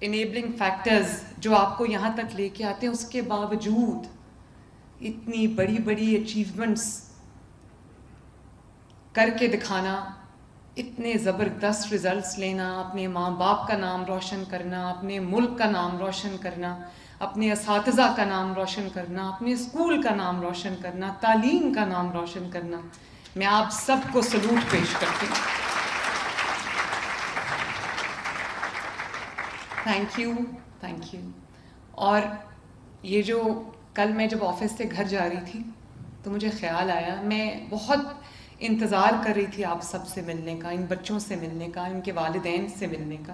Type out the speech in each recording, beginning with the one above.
Enabling factors جو آپ کو یہاں تک لے کے آتے ہیں، اس کے باوجود اتنی بڑی بڑی اچیومنٹس کر کے دکھانا، اتنے زبردست رزلٹس لینا، اپنے ماں باپ کا نام روشن کرنا، اپنے ملک کا نام روشن کرنا، اپنے اساتذہ کا نام روشن کرنا، اپنے اسکول کا نام روشن کرنا، تعلیم کا نام روشن کرنا، میں آپ سب کو سلوٹ پیش کرتی ہوں. Thank you, thank you. اور یہ جو کل میں جب آفس سے گھر جا رہی تھی تو مجھے خیال آیا، میں بہت انتظار کر رہی تھی آپ سب سے ملنے کا، ان بچوں سے ملنے کا، ان کے والدین سے ملنے کا.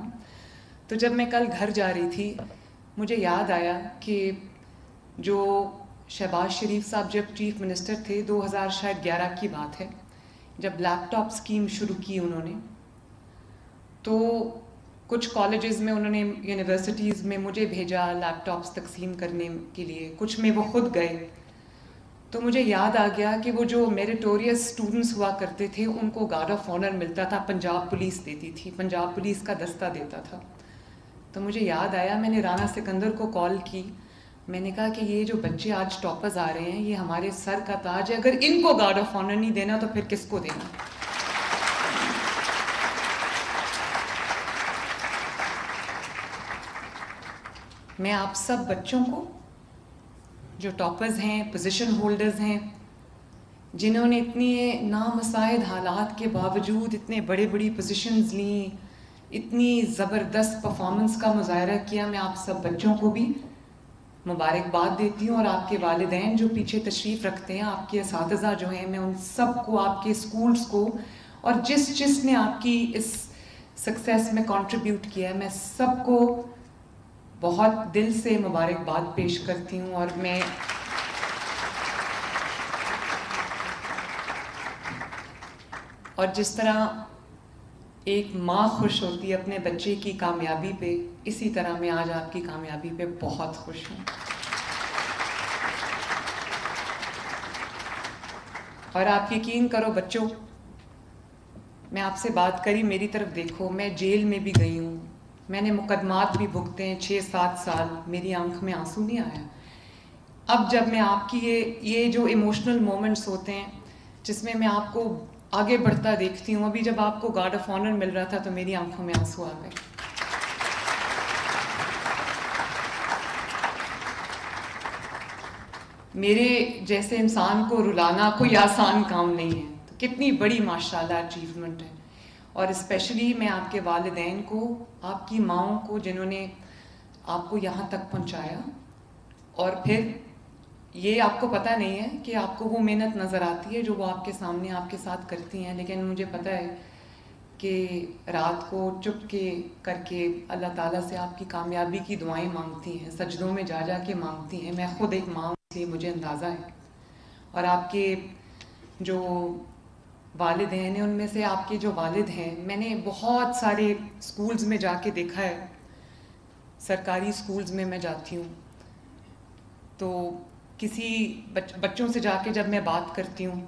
تو جب میں کل گھر جا رہی تھی مجھے یاد آیا کہ جو شہباز شریف صاحب جب چیف منسٹر تھے، 2011 کی بات ہے، جب لیپ ٹاپ اسکیم شروع کی انہوں نے، تو کچھ کالجز میں انہوں نے، یونیورسٹیز میں مجھے بھیجا لیپ ٹاپس تقسیم کرنے کے لیے، کچھ میں وہ خود گئے. تو مجھے یاد آ گیا کہ وہ جو میریٹوریس اسٹوڈنٹس ہوا کرتے تھے ان کو گارڈ آف آنر ملتا تھا، پنجاب پولیس دیتی تھی، پنجاب پولیس کا دستہ دیتا تھا. تو مجھے یاد آیا، میں نے رانا سکندر کو کال کی، میں نے کہا کہ یہ جو بچے آج ٹاپرز آ رہے ہیں یہ ہمارے سر کا تاج ہے، اگر ان کو گارڈ آف آنر نہیں دینا تو پھر کس کو دینا. میں آپ سب بچوں کو جو ٹاپرز ہیں، پوزیشن ہولڈرز ہیں، جنہوں نے اتنی نامساعد حالات کے باوجود اتنے بڑے بڑی پوزیشنز لیں، اتنی زبردست پرفارمنس کا مظاہرہ کیا، میں آپ سب بچوں کو بھی مبارکباد دیتی ہوں. اور آپ کے والدین جو پیچھے تشریف رکھتے ہیں، آپ کے اساتذہ جو ہیں، میں ان سب کو، آپ کے اسکولز کو، اور جس نے آپ کی اس سکسیس میں کنٹریبیوٹ کیا ہے، میں سب کو بہت دل سے مبارکباد پیش کرتی ہوں. اور جس طرح ایک ماں خوش ہوتی ہے اپنے بچے کی کامیابی پہ، اسی طرح میں آج آپ کی کامیابی پہ بہت خوش ہوں. اور آپ یقین کرو بچوں، میں آپ سے بات کری، میری طرف دیکھو، میں جیل میں بھی گئی ہوں، میں نے مقدمات بھی بھگتے ہیں 6-7 سال، میری آنکھ میں آنسو نہیں آیا. اب جب میں آپ کی یہ جو ایموشنل مومنٹس ہوتے ہیں جس میں آپ کو آگے بڑھتا دیکھتی ہوں، ابھی جب آپ کو گارڈ آف آنر مل رہا تھا تو میری آنکھوں میں آنسو آ گئے. میرے جیسے انسان کو رلانا کوئی آسان کام نہیں ہے، تو کتنی بڑی ماشاءاللہ اچیومنٹ ہے. اور اسپیشلی میں آپ کے والدین کو، آپ کی ماؤں کو، جنہوں نے آپ کو یہاں تک پہنچایا. اور پھر یہ آپ کو پتہ نہیں ہے کہ آپ کو وہ محنت نظر آتی ہے جو وہ آپ کے سامنے آپ کے ساتھ کرتی ہیں، لیکن مجھے پتہ ہے کہ رات کو چپ کے کر کے اللہ تعالیٰ سے آپ کی کامیابی کی دعائیں مانگتی ہیں، سجدوں میں جا کے مانگتی ہیں. میں خود ایک ماں ہوں، اس لیے مجھے اندازہ ہے. اور آپ کے جو والدین ہیں، ان میں سے آپ کے جو والد ہیں، میں نے بہت سارے اسکولز میں جا کے دیکھا ہے، سرکاری اسکولز میں جاتی ہوں تو کسی بچوں سے جا کے جب میں بات کرتی ہوں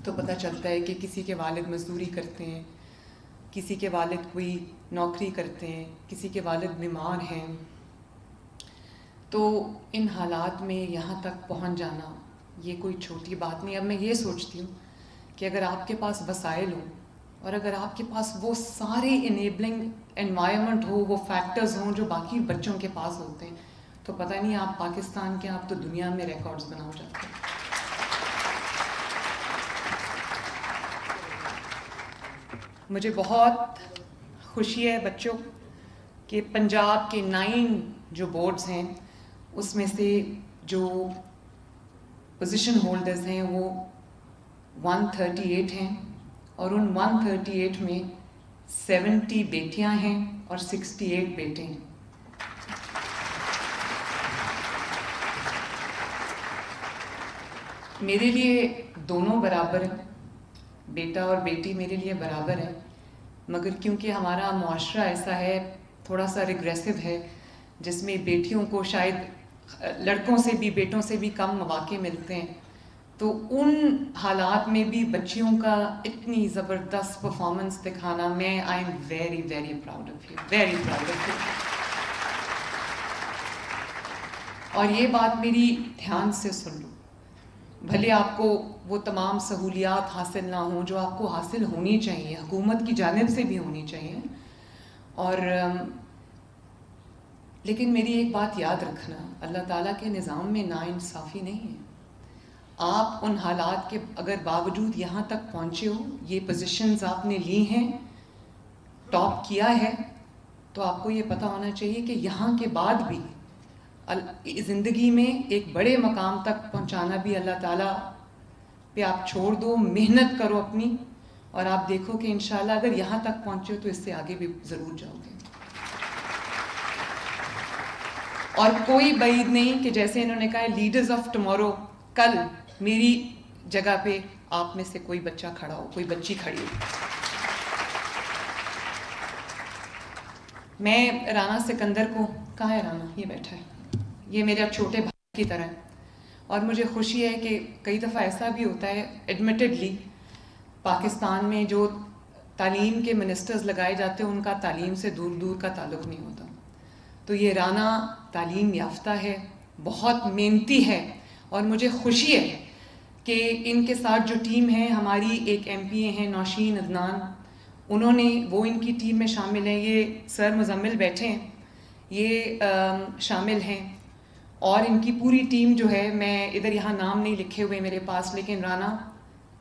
تو پتہ چلتا ہے کہ کسی کے والد مزدوری کرتے ہیں، کسی کے والد کوئی نوکری کرتے ہیں، کسی کے والد بیمار ہیں. تو ان حالات میں یہاں تک پہنچ جانا یہ کوئی چھوٹی بات نہیں. اب میں یہ سوچتی ہوں کہ اگر آپ کے پاس وسائل ہوں اور اگر آپ کے پاس وہ سارے انیبلنگ انوائرمنٹ ہو، وہ فیکٹرز ہوں جو باقی بچوں کے پاس ہوتے ہیں، تو پتہ نہیں آپ پاکستان کے، آپ تو دنیا میں ریکارڈز بنا جاتے ہیں. مجھے بہت خوشی ہے بچوں کہ پنجاب کے 9 جو بورڈز ہیں اس میں سے جو پوزیشن ہولڈرز ہیں وہ 138 ہیں، اور ان 138 میں 70 بیٹیاں ہیں اور 68 بیٹے ہیں. میرے لیے دونوں برابر ہیں، بیٹا اور بیٹی میرے لیے برابر ہے، مگر کیونکہ ہمارا معاشرہ ایسا ہے، تھوڑا سا ریگریسو ہے، جس میں بیٹیوں کو شاید لڑکوں سے بھی، بیٹوں سے بھی کم مواقع ملتے ہیں، تو ان حالات میں بھی بچیوں کا اتنی زبردست پرفارمنس دکھانا، میں I am very very proud of you, very proud of you. اور یہ بات میری دھیان سے سن لو، بھلے آپ کو وہ تمام سہولیات حاصل نہ ہوں جو آپ کو حاصل ہونی چاہیے، حکومت کی جانب سے بھی ہونی چاہیے، اور لیکن میری ایک بات یاد رکھنا، اللہ تعالیٰ کے نظام میں ناانصافی نہیں ہے. آپ ان حالات کے اگر باوجود یہاں تک پہنچے ہو، یہ پوزیشنز آپ نے لی ہیں، ٹاپ کیا ہے، تو آپ کو یہ پتہ ہونا چاہیے کہ یہاں کے بعد بھی زندگی میں ایک بڑے مقام تک پہنچانا بھی اللہ تعالیٰ پہ آپ چھوڑ دو، محنت کرو اپنی، اور آپ دیکھو کہ انشاءاللہ اگر یہاں تک پہنچے ہو تو اس سے آگے بھی ضرور جاؤ گے. اور کوئی بعید نہیں کہ جیسے انہوں نے کہا ہے لیڈرز آف ٹمورو، کل میری جگہ پہ آپ میں سے کوئی بچہ کھڑا ہو، کوئی بچی کھڑی ہو. میں رانا سکندر کو، کہاں ہے رانا؟ یہ بیٹھا ہے، یہ میرے چھوٹے بھائی کی طرح ہے، اور مجھے خوشی ہے کہ کئی دفعہ ایسا بھی ہوتا ہے ایڈمیٹڈلی پاکستان میں جو تعلیم کے منسٹرز لگائے جاتے ہیں ان کا تعلیم سے دور دور کا تعلق نہیں ہوتا. تو یہ رانا تعلیم یافتہ ہے، بہت محنتی ہے، اور مجھے خوشی ہے کہ ان کے ساتھ جو ٹیم ہے، ہماری ایک ایم پی اے ہیں نوشین عدنان، انہوں نے، وہ ان کی ٹیم میں شامل ہیں. یہ سر مزمل بیٹھے ہیں، یہ شامل ہیں، اور ان کی پوری ٹیم جو ہے، میں ادھر یہاں نام نہیں لکھے ہوئے میرے پاس، لیکن رانا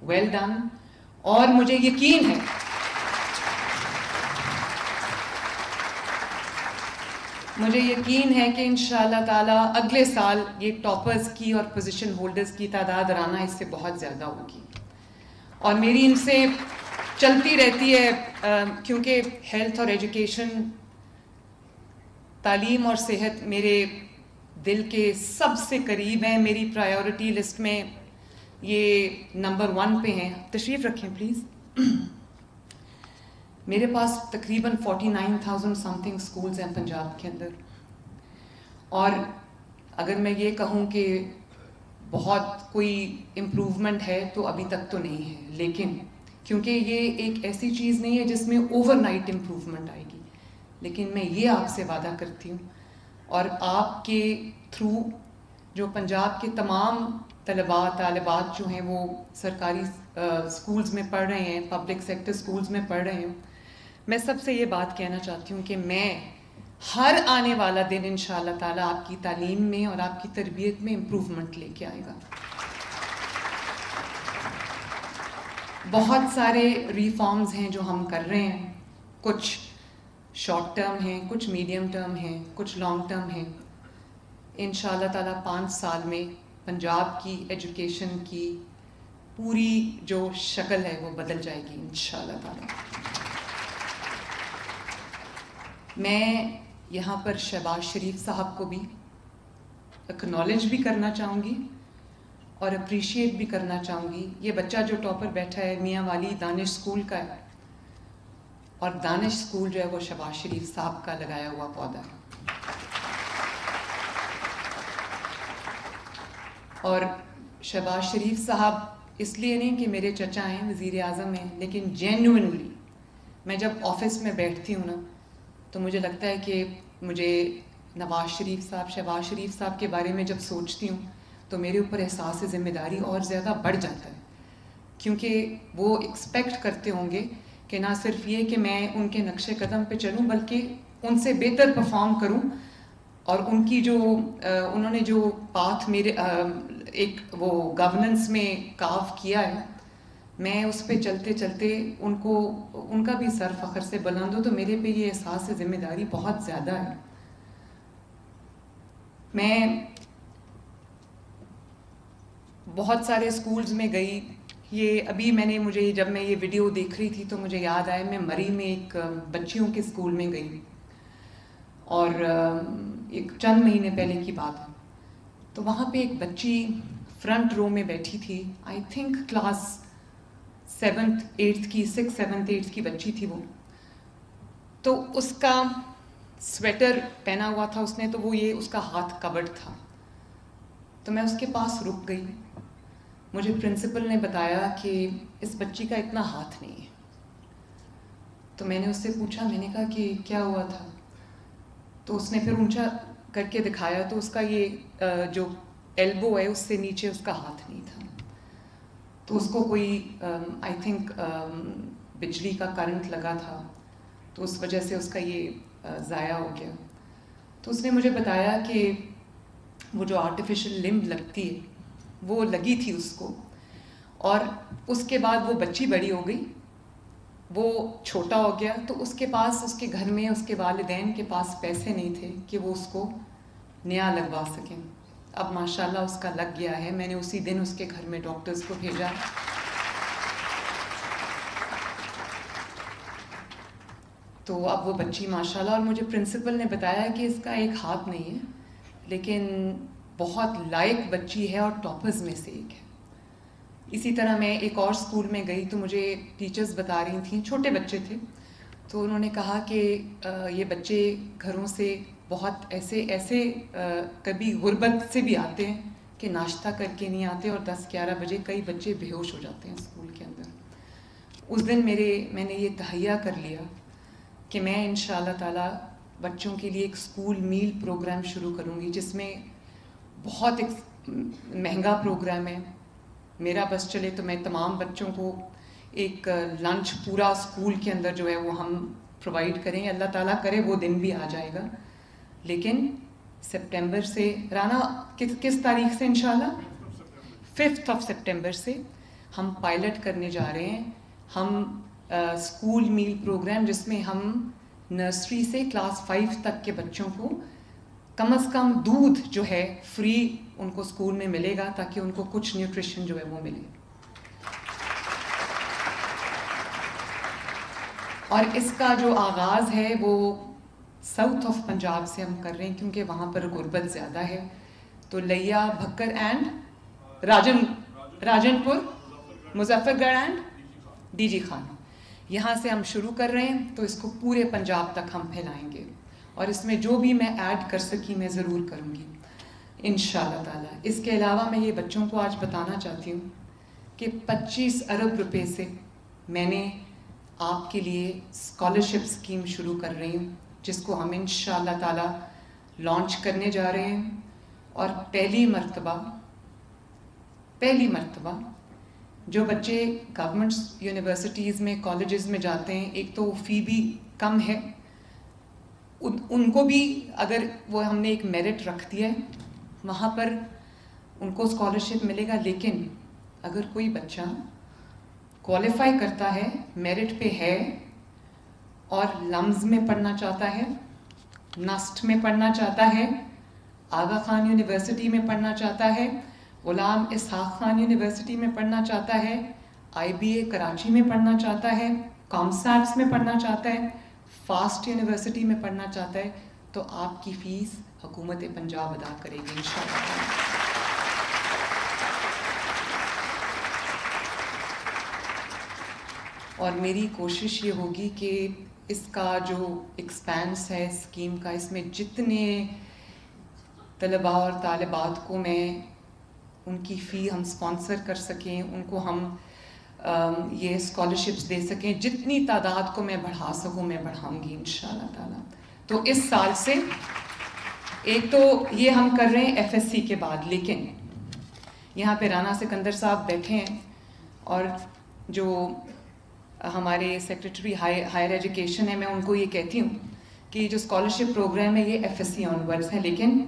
ویل ڈن. اور مجھے یقین ہے کہ انشاءاللہ تعالیٰ اگلے سال یہ ٹاپرز کی اور پوزیشن ہولڈرز کی تعداد رانا اس سے بہت زیادہ ہوگی. اور میری ان سے چلتی رہتی ہے، کیونکہ ہیلتھ اور ایجوکیشن، تعلیم اور صحت میرے دل کے سب سے قریب ہیں. میری پرائیورٹی لسٹ میں یہ نمبر 1 پہ ہیں. تشریف رکھیں پلیز. میرے پاس تقریباً 49,000 سم تھنگ اسکولز ہیں پنجاب کے اندر، اور اگر میں یہ کہوں کہ بہت کوئی امپروومنٹ ہے تو ابھی تک تو نہیں ہے، لیکن کیونکہ یہ ایک ایسی چیز نہیں ہے جس میں اوور نائٹ امپروومنٹ آئے گی، لیکن میں یہ آپ سے وعدہ کرتی ہوں، اور آپ کے تھرو جو پنجاب کے تمام طالبات جو ہیں وہ سرکاری اسکولز میں پڑھ رہے ہیں، پبلک سیکٹر اسکولز میں پڑھ رہے ہیں، میں سب سے یہ بات کہنا چاہتی ہوں کہ میں ہر آنے والا دن انشاءاللہ تعالیٰ آپ کی تعلیم میں اور آپ کی تربیت میں امپروومنٹ لے کے آئے گا. بہت سارے ریفارمز ہیں جو ہم کر رہے ہیں، کچھ شارٹ ٹرم ہیں، کچھ میڈیم ٹرم ہیں، کچھ لانگ ٹرم ہیں. انشاءاللہ تعالیٰ 5 سال میں پنجاب کی ایجوکیشن کی پوری جو شکل ہے وہ بدل جائے گی انشاءاللہ تعالیٰ. میں یہاں پر شہباز شریف صاحب کو بھی اکنالج بھی کرنا چاہوں گی اور اپریشیٹ بھی کرنا چاہوں گی. یہ بچہ جو ٹاپر بیٹھا ہے میاں والی دانش اسکول کا ہے، اور دانش اسکول جو ہے وہ شہباز شریف صاحب کا لگایا ہوا پودا ہے. اور شہباز شریف صاحب اس لیے نہیں کہ میرے چچا ہیں، وزیر اعظم ہیں، لیکن جینوئنلی میں جب آفس میں بیٹھتی ہوں نا تو مجھے لگتا ہے کہ مجھے نواز شریف صاحب، شہباز شریف صاحب کے بارے میں جب سوچتی ہوں تو میرے اوپر احساس ذمہ داری اور زیادہ بڑھ جاتا ہے، کیونکہ وہ ایکسپیکٹ کرتے ہوں گے کہ نہ صرف یہ کہ میں ان کے نقش قدم پہ چلوں بلکہ ان سے بہتر پرفارم کروں، اور ان کی جو انہوں نے جو پاتھ میرے ایک وہ گورننس میں کاف کیا ہے، میں اس پہ چلتے چلتے ان کا بھی سر فخر سے بلند ہو، تو میرے پہ یہ احساس ذمہ داری بہت زیادہ ہے. میں بہت سارے اسکولز میں گئی. یہ ابھی جب میں یہ ویڈیو دیکھ رہی تھی تو مجھے یاد آیا، میں مری میں ایک بچیوں کے اسکول میں گئی، اور ایک چند مہینے پہلے کی بات ہے. تو وہاں پہ ایک بچی فرنٹ رو میں بیٹھی تھی، I think class 7th 8th کی 6th 7th 8th کی بچی تھی وہ. تو اس کا سویٹر پہنا ہوا تھا اس نے، تو وہ یہ اس کا ہاتھ کورڈ تھا. تو میں اس کے پاس رک گئی. مجھے پرنسپل نے بتایا کہ اس بچی کا اتنا ہاتھ نہیں ہے. تو میں نے اس سے پوچھا، میں نے کہا کہ کیا ہوا تھا؟ تو اس نے پھر کر کے دکھایا تو اس کا یہ جو ایلبو ہے اس سے نیچے اس کا ہاتھ نہیں تھا. تو اس کو کوئی آئی تھنک بجلی کا کرنٹ لگا تھا, تو اس وجہ سے اس کا یہ ضائع ہو گیا. تو اس نے مجھے بتایا کہ وہ جو آرٹیفیشل لمب لگتی ہے وہ لگی تھی اس کو, اور اس کے بعد وہ بچی بڑی ہو گئی, وہ چھوٹا ہو گیا, تو اس کے پاس اس کے گھر میں اس کے والدین کے پاس پیسے نہیں تھے کہ وہ اس کو نیا لگوا سکیں. اب ماشاءاللہ اس کا لگ گیا ہے. میں نے اسی دن اس کے گھر میں ڈاکٹرز کو بھیجا. تو اب وہ بچی ماشاءاللہ, اور مجھے پرنسپل نے بتایا کہ اس کا ایک ہاتھ نہیں ہے لیکن بہت لائق بچی ہے اور ٹاپرز میں سے ایک ہے. اسی طرح میں ایک اور اسکول میں گئی تو مجھے ٹیچرز بتا رہی تھیں, چھوٹے بچے تھے, تو انہوں نے کہا کہ یہ بچے گھروں سے بہت ایسے کبھی غربت سے بھی آتے ہیں کہ ناشتہ کر کے نہیں آتے, اور 10-11 بجے کئی بچے بے ہوش ہو جاتے ہیں اسکول کے اندر. اس دن میں نے یہ تہیہ کر لیا کہ میں انشاءاللہ تعالی بچوں کے لیے ایک اسکول میل پروگرام شروع کروں گی, جس میں بہت ایک مہنگا پروگرام ہے. میرا بس چلے تو میں تمام بچوں کو ایک لنچ پورا اسکول کے اندر جو ہے وہ ہم پرووائڈ کریں. اللہ تعالیٰ کرے وہ دن بھی آ جائے گا. لیکن سپٹمبر سے, رانا کس تاریخ سے انشاءاللہ 5 سپٹمبر سے ہم پائلٹ کرنے جا رہے ہیں. ہم اسکول میل پروگرام, جس میں ہم نرسری سے کلاس 5 تک کے بچوں کو کم از کم دودھ جو ہے فری ان کو اسکول میں ملے گا, تاکہ ان کو کچھ نیوٹریشن جو ہے وہ ملے. اور اس کا جو آغاز ہے وہ ساؤتھ آف پنجاب سے ہم کر رہے ہیں, کیونکہ وہاں پر غربت زیادہ ہے. تو لیا بھکر اینڈ راجن پور, مظفر گڑھ اینڈ ڈی جی خان, یہاں سے ہم شروع کر رہے ہیں. تو اس کو پورے پنجاب تک ہم پھیلائیں گے, اور اس میں جو بھی میں ایڈ کر سکی میں ضرور کروں گی انشاءاللہ تعالی. اس کے علاوہ میں یہ بچوں کو آج بتانا چاہتی ہوں کہ 25 ارب روپے سے میں نے آپ کے لیے اسکالرشپ اسکیم شروع کر رہی ہوں, جس کو ہم انشاءاللہ تعالی لانچ کرنے جا رہے ہیں. اور پہلی مرتبہ جو بچے گورنمنٹ یونیورسٹیز میں کالجز میں جاتے ہیں, ایک تو فی بھی کم ہے, ان کو بھی اگر وہ ہم نے ایک میرٹ رکھ دیا ہے وہاں پر ان کو اسکالرشپ ملے گا. لیکن اگر کوئی بچہ کوالیفائی کرتا ہے, میرٹ پہ ہے, اور لمز میں پڑھنا چاہتا ہے, نسٹ میں پڑھنا چاہتا ہے, آغا خان یونیورسٹی میں پڑھنا چاہتا ہے, غلام اسحاق خان یونیورسٹی میں پڑھنا چاہتا ہے, آئی بی اے کراچی میں پڑھنا چاہتا ہے, کامسیٹس میں پڑھنا چاہتا ہے, فاسٹ یونیورسٹی میں پڑھنا چاہتا ہے, تو آپ کی فیس حکومت پنجاب ادا کرے گی انشاءاللہ. اور میری کوشش یہ ہوگی کہ اس کا جو ایکسپینس ہے اسکیم کا, اس میں جتنے طلباء اور طالبات کو میں ان کی فی ہم سپانسر کر سکیں, ان کو ہم یہ اسکالرشپس دے سکیں, جتنی تعداد کو میں بڑھا سکوں میں بڑھاؤں گی انشاءاللہ تعالی. تو اس سال سے ایک تو یہ ہم کر رہے ہیں ایف ایس سی کے بعد, لیکن یہاں پہ رانا سکندر صاحب بیٹھے ہیں, اور جو ہمارے سیکریٹری ہائر ایجوکیشن ہے, میں ان کو یہ کہتی ہوں کہ یہ جو اسکالرشپ پروگرام ہے یہ F S C onwards ہے. لیکن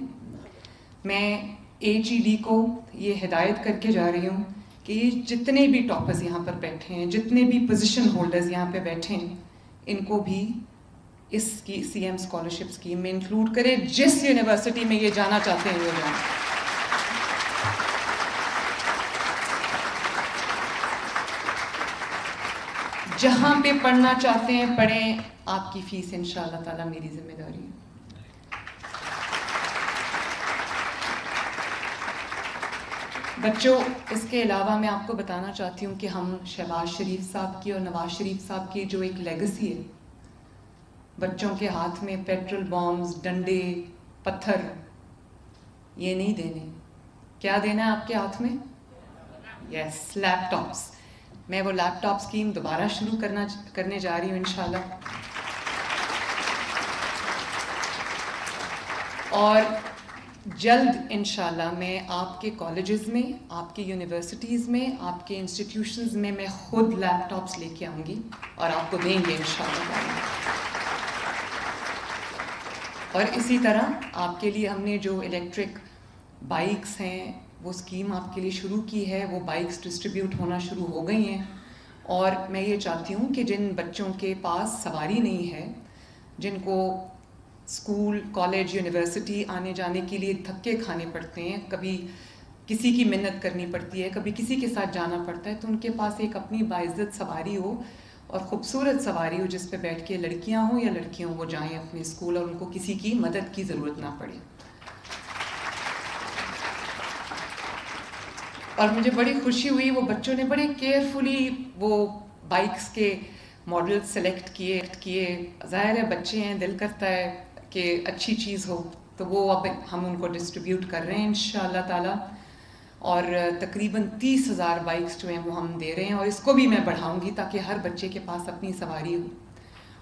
میں ایچ ای ڈی کو یہ ہدایت کر کے جا رہی ہوں کہ یہ جتنے بھی ٹاپرز یہاں پر بیٹھے ہیں, جتنے بھی پوزیشن ہولڈرز یہاں پہ بیٹھے ہیں, ان کو بھی اس کی سی ایم اسکالرشپ اسکیم میں انکلوڈ کرے. جس یونیورسٹی میں یہ جانا چاہتے ہیں وہ جائیں. جہاں پہ پڑھنا چاہتے ہیں پڑھیں, آپ کی فیس انشاءاللہ تعالی میری ذمہ داری ہے. بچوں, اس کے علاوہ میں آپ کو بتانا چاہتی ہوں کہ ہم شہباز شریف صاحب کی اور نواز شریف صاحب کی جو ایک لیگسی ہے, بچوں کے ہاتھ میں پیٹرول بامز, ڈنڈے, پتھر, یہ نہیں دینے. کیا دینا ہے آپ کے ہاتھ میں؟ یس, لیپ ٹاپس. میں وہ لیپ ٹاپ اسکیم دوبارہ شروع کرنے جا رہی ہوں انشاءاللہ. اور جلد انشاءاللہ میں آپ کے کالجز میں، آپ کے یونیورسٹیز میں، آپ کے انسٹیٹیوشنز میں خود لیپ ٹاپس لے کے آؤں گی اور آپ کو دیں گے انشاءاللہ. اور اسی طرح آپ کے لیے ہم نے جو الیکٹرک بائکس ہیں وہ اسکیم آپ کے لیے شروع کی ہے. وہ بائکس ڈسٹریبیوٹ ہونا شروع ہو گئی ہیں. اور میں یہ چاہتی ہوں کہ جن بچوں کے پاس سواری نہیں ہے، جن کو اسکول، کالج، یونیورسٹی آنے جانے کے لیے دھکے کھانے پڑتے ہیں، کبھی کسی کی منت کرنی پڑتی ہے، کبھی کسی کے ساتھ جانا پڑتا ہے، تو ان کے پاس ایک اپنی باعزت سواری ہو اور خوبصورت سواری ہو جس پہ بیٹھ کے لڑکیاں ہوں یا لڑکے ہوں وہ جائیں اپنے اسکول اور ان کو کسی کی مدد کی ضرورت نہ پڑے. اور مجھے بڑی خوشی ہوئی، وہ بچوں نے بڑے کیئرفلی وہ بائکس کے ماڈل سلیکٹ کیے. ظاہر ہے بچے ہیں، دل کرتا ہے کہ اچھی چیز ہو، تو وہ اب ہم ان کو ڈسٹریبیوٹ کر رہے ہیں انشاءاللہ تعالی. اور تقریباً 30,000 بائکس جو ہیں وہ ہم دے رہے ہیں، اور اس کو بھی میں بڑھاؤں گی تاکہ ہر بچے کے پاس اپنی سواری ہو.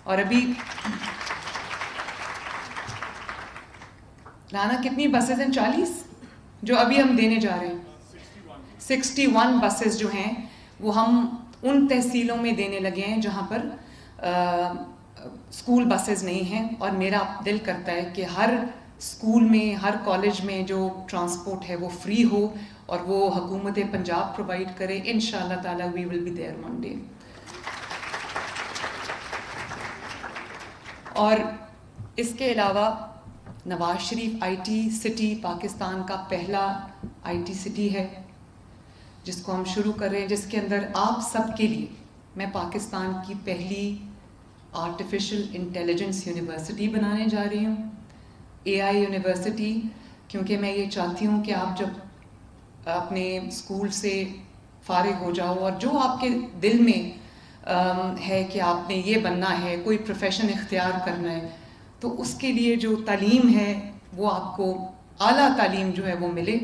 اور ابھی رانا کتنی بسز ہیں؟ 40 جو ابھی ہم دینے جا رہے ہیں. 61 بسز جو ہیں وہ ہم ان تحصیلوں میں دینے لگے ہیں جہاں پر اسکول بسز نہیں ہیں. اور میرا دل کرتا ہے کہ ہر اسکول میں، ہر کالج میں جو ٹرانسپورٹ ہے وہ فری ہو اور وہ حکومت پنجاب پرووائڈ کرے. انشاءاللہ تعالی we will be there one day. اور اس کے علاوہ Nawaz Sharif I T city Pakistan کا پہلا آئی ٹی سٹی ہے جس کو ہم شروع کر رہے ہیں، جس کے اندر آپ سب کے لیے میں پاکستان کی پہلی آرٹیفیشل انٹیلیجنس یونیورسٹی بنانے جا رہی ہوں، اے آئی یونیورسٹی. کیونکہ میں یہ چاہتی ہوں کہ آپ جب اپنے اسکول سے فارغ ہو جاؤ اور جو آپ کے دل میں ہے کہ آپ نے یہ بننا ہے، کوئی پروفیشن اختیار کرنا ہے، تو اس کے لیے جو تعلیم ہے وہ آپ کو اعلیٰ تعلیم جو ہے وہ ملے،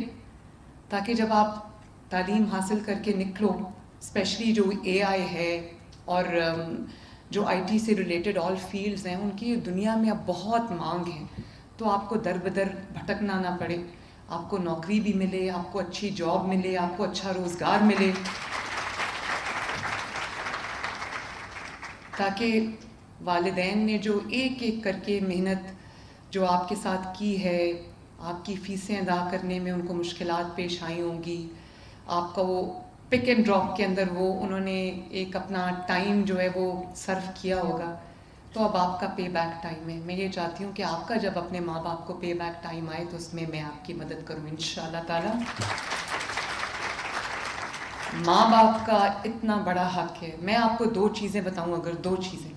تاکہ جب آپ تعلیم حاصل کر کے نکلو، اسپیشلی جو اے آئی ہے اور جو آئی ٹی سے ریلیٹڈ آل فیلڈز ہیں، ان کی دنیا میں اب بہت مانگ ہے، تو آپ کو در بدر بھٹکنا نہ پڑے، آپ کو نوکری بھی ملے، آپ کو اچھی جاب ملے، آپ کو اچھا روزگار ملے، تاکہ والدین نے جو ایک ایک کر کے محنت جو آپ کے ساتھ کی ہے، آپ کی فیسیں ادا کرنے میں ان کو مشکلات پیش آئی ہوں گی، آپ کا وہ پک اینڈ ڈراپ کے اندر وہ انہوں نے ایک اپنا ٹائم جو ہے وہ صرف کیا ہوگا، تو اب آپ کا پے بیک ٹائم ہے. میں یہ چاہتی ہوں کہ آپ کا جب اپنے ماں باپ کو پے بیک ٹائم آئے تو اس میں آپ کی مدد کروں انشاءاللہ تعالی. ماں باپ کا اتنا بڑا حق ہے. میں آپ کو 2 چیزیں بتاؤں، اگر 2 چیزیں،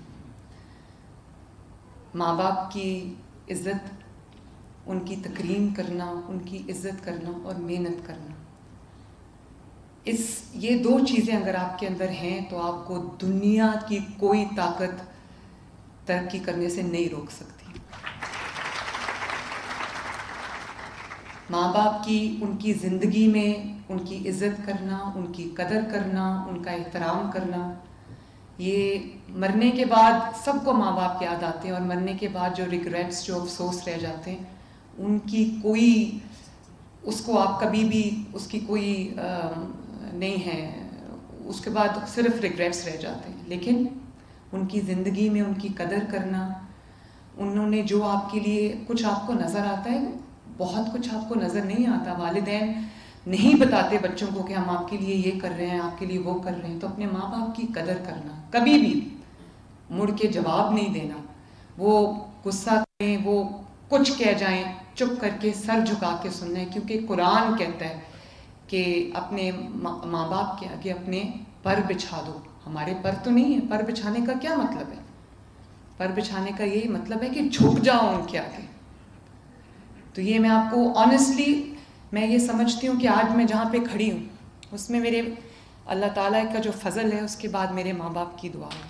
ماں باپ کی عزت، ان کی تکریم کرنا، ان کی عزت کرنا اور محنت کرنا، یہ 2 چیزیں اگر آپ کے اندر ہیں تو آپ کو دنیا کی کوئی طاقت ترقی کرنے سے نہیں روک سکتی. ماں باپ کی، ان کی زندگی میں ان کی عزت کرنا، ان کی قدر کرنا، ان کا احترام کرنا، یہ مرنے کے بعد سب کو ماں باپ یاد آتے ہیں، اور مرنے کے بعد جو ریگریٹس، جو افسوس رہ جاتے ہیں، ان کی کوئی، اس کو آپ کبھی بھی اس کی کوئی نہیں ہے، اس کے بعد صرف ریگریٹس رہ جاتے ہیں. لیکن ان کی زندگی میں ان کی قدر کرنا، انہوں نے جو آپ کے لیے، کچھ آپ کو نظر آتا ہے، بہت کچھ آپ کو نظر نہیں آتا. والدین نہیں بتاتے بچوں کو کہ ہم آپ کے لیے یہ کر رہے ہیں، آپ کے لیے وہ کر رہے ہیں. تو اپنے ماں باپ کی قدر کرنا، کبھی بھی مڑ کے جواب نہیں دینا. وہ غصہ کریں، وہ کچھ کہہ جائیں، چپ کر کے سر جھکا کے سننا ہے. کیونکہ قرآن کہتا ہے کہ اپنے ماں باپ کے آگے اپنے پر بچھا دو. ہمارے پر تو نہیں ہے. پر بچھانے کا کیا مطلب ہے؟ پر بچھانے کا یہی مطلب ہے کہ جھک جاؤ ان کے آگے. تو یہ میں آپ کو آنیسٹلی، میں یہ سمجھتی ہوں کہ آج میں جہاں پہ کھڑی ہوں اس میں میرے اللہ تعالیٰ کا جو فضل ہے، اس کے بعد میرے ماں باپ کی دعا ہے.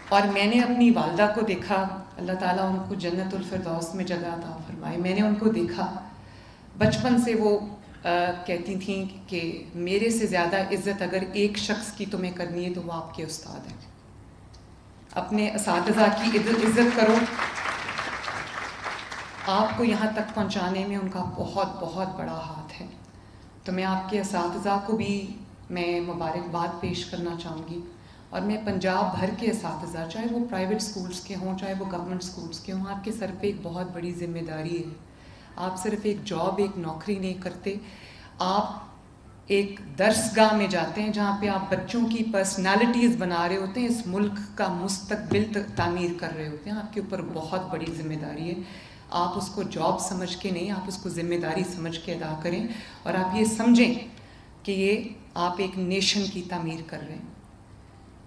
اور میں نے اپنی والدہ کو دیکھا، اللہ تعالیٰ ان کو جنت الفردوس میں جگہ عطا فرمائے. میں نے ان کو دیکھا بچپن سے، وہ کہتی تھیں کہ میرے سے زیادہ عزت اگر ایک شخص کی تمہیں کرنی ہے تو وہ آپ کے استاد ہیں. اپنے اساتذہ کی عزت کرو. آپ کو یہاں تک پہنچانے میں ان کا بہت بہت بڑا ہاتھ ہے. تو میں آپ کے اساتذہ کو بھی میں مبارکباد پیش کرنا چاہوں گی. اور میں پنجاب بھر کے اساتذہ, چاہے وہ پرائیویٹ سکولز کے ہوں چاہے وہ گورنمنٹ سکولز کے ہوں, آپ کے سر پہ ایک بہت بڑی ذمہ داری ہے. آپ صرف ایک جاب, ایک نوکری نہیں کرتے, آپ ایک درسگاہ میں جاتے ہیں جہاں پہ آپ بچوں کی پرسنالٹیز بنا رہے ہوتے ہیں, اس ملک کا مستقبل تعمیر کر رہے ہوتے ہیں. آپ کے اوپر بہت بڑی ذمہ داری ہے. آپ اس کو جاب سمجھ کے نہیں, آپ اس کو ذمہ داری سمجھ کے ادا کریں, اور آپ یہ سمجھیں کہ یہ آپ ایک نیشن کی تعمیر کر رہے ہیں.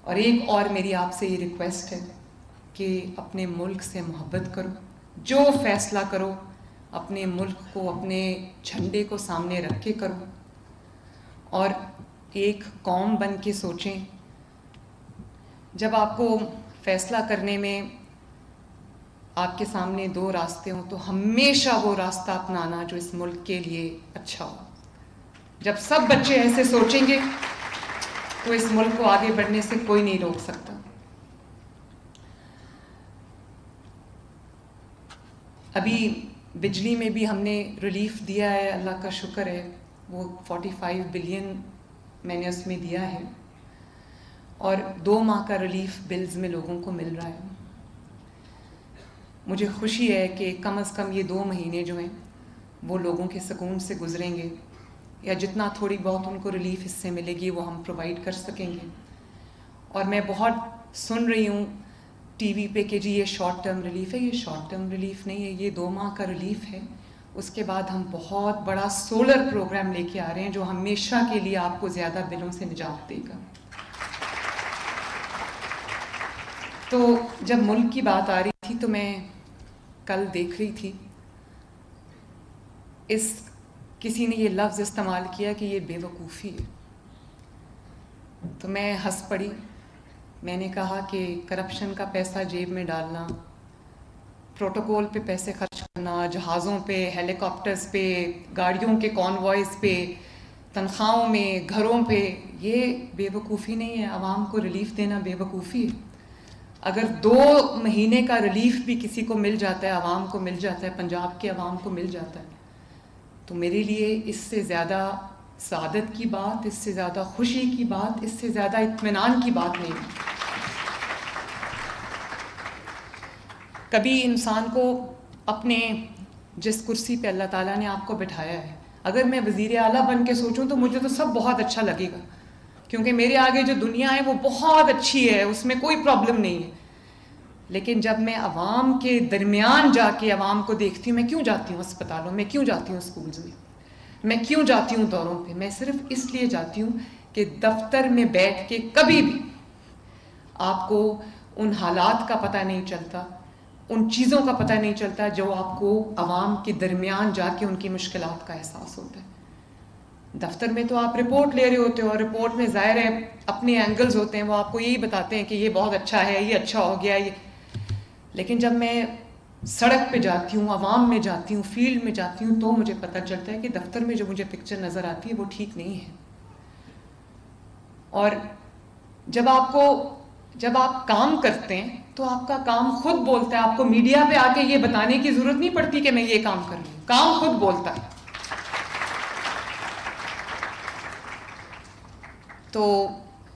اور ایک اور میری آپ سے یہ ریکویسٹ ہے کہ اپنے ملک سے محبت کرو. جو فیصلہ کرو اپنے ملک کو, اپنے جھنڈے کو سامنے رکھ کے کرو, اور ایک قوم بن کے سوچیں. جب آپ کو فیصلہ کرنے میں آپ کے سامنے دو راستے ہوں تو ہمیشہ وہ راستہ اپنانا جو اس ملک کے لیے اچھا ہو. جب سب بچے ایسے سوچیں گے تو اس ملک کو آگے بڑھنے سے کوئی نہیں روک سکتا. ابھی بجلی میں بھی ہم نے ریلیف دیا ہے, اللہ کا شکر ہے. وہ 45 بلین میں نے اس میں دیا ہے, اور 2 ماہ کا ریلیف بلز میں لوگوں کو مل رہا ہے. مجھے خوشی ہے کہ کم از کم یہ 2 مہینے جو ہیں وہ لوگوں کے سکون سے گزریں گے, یا جتنا تھوڑی بہت ان کو ریلیف اس سے ملے گی وہ ہم پرووائڈ کر سکیں گے. اور میں بہت سن رہی ہوں ٹی وی پہ کہ جی یہ شارٹ ٹرم ریلیف ہے. یہ شارٹ ٹرم ریلیف نہیں ہے, یہ 2 ماہ کا ریلیف ہے. اس کے بعد ہم بہت بڑا سولر پروگرام لے کے آ رہے ہیں جو ہمیشہ کے لیے آپ کو زیادہ بلوں سے نجات دے گا. تو جب ملک کی بات آ رہی تھی تو میں کل دیکھ رہی تھی, کسی نے یہ لفظ استعمال کیا کہ یہ بے وقوفی ہے. تو میں ہنس پڑی. میں نے کہا کہ کرپشن کا پیسہ جیب میں ڈالنا, پروٹوکول پہ پیسے خرچ کرنا, جہازوں پہ, ہیلی کاپٹرز پہ, گاڑیوں کے کانوائز پہ, تنخواہوں میں, گھروں پہ, یہ بے وقوفی نہیں ہے. عوام کو ریلیف دینا بے وقوفی ہے. اگر 2 مہینے کا ریلیف بھی کسی کو مل جاتا ہے, عوام کو مل جاتا ہے, پنجاب کے عوام کو مل جاتا ہے, تو میرے لیے اس سے زیادہ سعادت کی بات, اس سے زیادہ خوشی کی بات, اس سے زیادہ اطمینان کی بات نہیں ہے. کبھی انسان کو اپنے جس کرسی پہ اللہ تعالیٰ نے آپ کو بٹھایا ہے, اگر میں وزیر اعلیٰ بن کے سوچوں تو مجھے تو سب بہت اچھا لگے گا, کیونکہ میرے آگے جو دنیا ہے وہ بہت اچھی ہے, اس میں کوئی پرابلم نہیں ہے. لیکن جب میں عوام کے درمیان جا کے عوام کو دیکھتی ہوں, میں کیوں جاتی ہوں اسپتالوں میں, کیوں جاتی ہوں اسکولز میں کیوں جاتی ہوں دوروں پہ, میں صرف اس لیے جاتی ہوں کہ دفتر میں بیٹھ کے کبھی بھی آپ کو ان حالات کا پتہ نہیں چلتا, ان چیزوں کا پتہ نہیں چلتا جو آپ کو عوام کے درمیان جا کے ان کی مشکلات کا احساس ہوتا ہے. دفتر میں تو آپ رپورٹ لے رہے ہوتے ہو, اور رپورٹ میں ظاہر ہے اپنے اینگلز ہوتے ہیں, وہ آپ کو یہی بتاتے ہیں کہ یہ بہت اچھا ہے, یہ اچھا ہو گیا یہ. لیکن جب میں سڑک پہ جاتی ہوں, عوام میں جاتی ہوں, فیلڈ میں جاتی ہوں, تو مجھے پتہ چلتا ہے کہ دفتر میں جو مجھے پکچر نظر آتی ہے وہ ٹھیک نہیں ہے. اور جب آپ کام کرتے ہیں تو آپ کا کام خود بولتا ہے. آپ کو میڈیا پہ آ کے یہ بتانے کی ضرورت نہیں پڑتی کہ میں یہ کام کر رہی ہوں, کام خود بولتا ہے. تو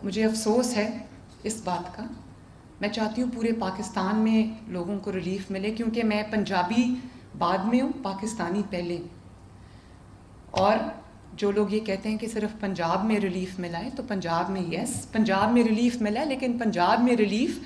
مجھے افسوس ہے اس بات کا. میں چاہتی ہوں پورے پاکستان میں لوگوں کو ریلیف ملے, کیونکہ میں پنجابی بعد میں ہوں, پاکستانی پہلے. اور جو لوگ یہ کہتے ہیں کہ صرف پنجاب میں ریلیف ملا ہے, تو پنجاب میں یس, پنجاب میں ریلیف ملا ہے, لیکن پنجاب میں ریلیف